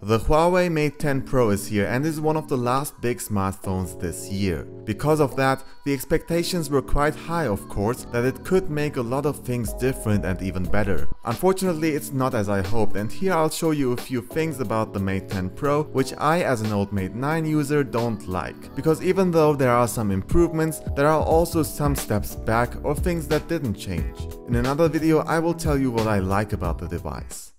The Huawei Mate 10 Pro is here and is one of the last big smartphones this year. Because of that, the expectations were quite high, of course, that it could make a lot of things different and even better. Unfortunately, it's not as I hoped, and here I'll show you a few things about the Mate 10 Pro which I as an old Mate 9 user don't like. Because even though there are some improvements, there are also some steps back or things that didn't change. In another video I will tell you what I like about the device.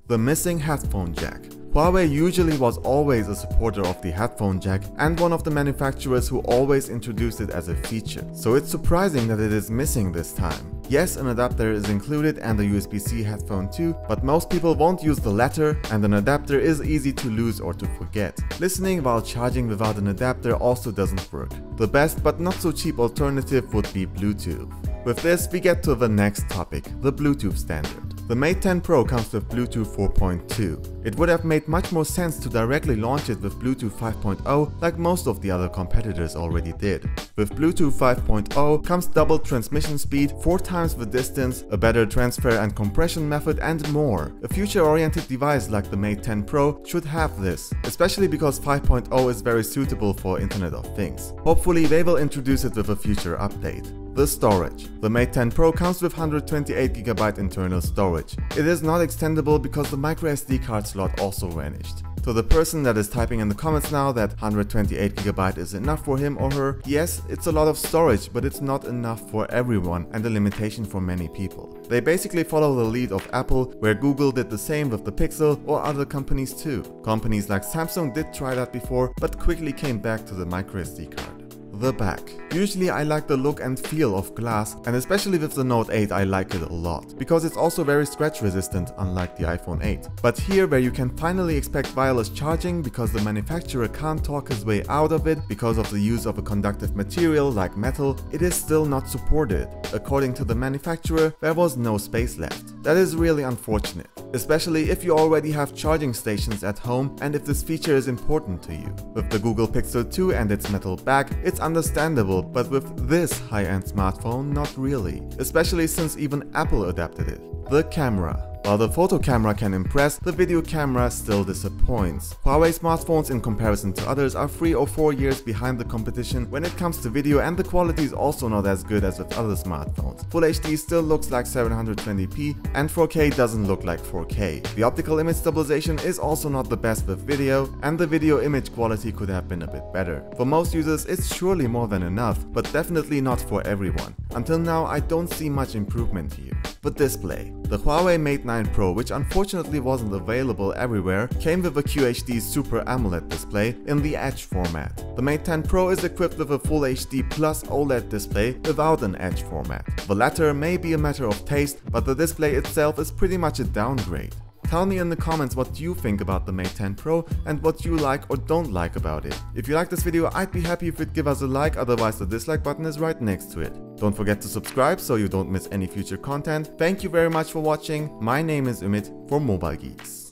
The missing headphone jack. Huawei usually was always a supporter of the headphone jack and one of the manufacturers who always introduced it as a feature, so it's surprising that it is missing this time. Yes, an adapter is included and a USB-C headphone too, but most people won't use the latter, and an adapter is easy to lose or to forget. Listening while charging without an adapter also doesn't work. The best but not so cheap alternative would be Bluetooth. With this, we get to the next topic, the Bluetooth standard. The Mate 10 Pro comes with Bluetooth 4.2. It would have made much more sense to directly launch it with Bluetooth 5.0 like most of the other competitors already did. With Bluetooth 5.0 comes double transmission speed, 4 times the distance, a better transfer and compression method and more. A future-oriented device like the Mate 10 Pro should have this, especially because 5.0 is very suitable for Internet of Things. Hopefully they will introduce it with a future update. The storage. The Mate 10 Pro comes with 128GB internal storage. It is not extendable because the microSD card slot also vanished. To the person that is typing in the comments now that 128GB is enough for him or her, yes, it's a lot of storage, but it's not enough for everyone and a limitation for many people. They basically follow the lead of Apple, where Google did the same with the Pixel, or other companies too. Companies like Samsung did try that before, but quickly came back to the microSD card. The back. Usually I like the look and feel of glass, and especially with the Note 8 I like it a lot, because it's also very scratch resistant unlike the iPhone 8. But here, where you can finally expect wireless charging because the manufacturer can't talk his way out of it because of the use of a conductive material like metal, it is still not supported. According to the manufacturer, there was no space left. That is really unfortunate, especially if you already have charging stations at home and if this feature is important to you. With the Google Pixel 2 and its metal back, it's understandable, but with this high-end smartphone, not really, especially since even Apple adapted it. The camera. While the photo camera can impress, the video camera still disappoints. Huawei smartphones in comparison to others are 3 or 4 years behind the competition when it comes to video, and the quality is also not as good as with other smartphones. Full HD still looks like 720p and 4K doesn't look like 4K. The optical image stabilization is also not the best with video, and the video image quality could have been a bit better. For most users it's surely more than enough, but definitely not for everyone. Until now I don't see much improvement here. The display. The Huawei Mate 9 Pro, which unfortunately wasn't available everywhere, came with a QHD Super AMOLED display in the Edge format. The Mate 10 Pro is equipped with a Full HD Plus OLED display without an Edge format. The latter may be a matter of taste, but the display itself is pretty much a downgrade. Tell me in the comments what you think about the Mate 10 Pro and what you like or don't like about it. If you like this video, I'd be happy if you'd give us a like, otherwise the dislike button is right next to it. Don't forget to subscribe so you don't miss any future content. Thank you very much for watching. My name is Umit for Mobile Geeks.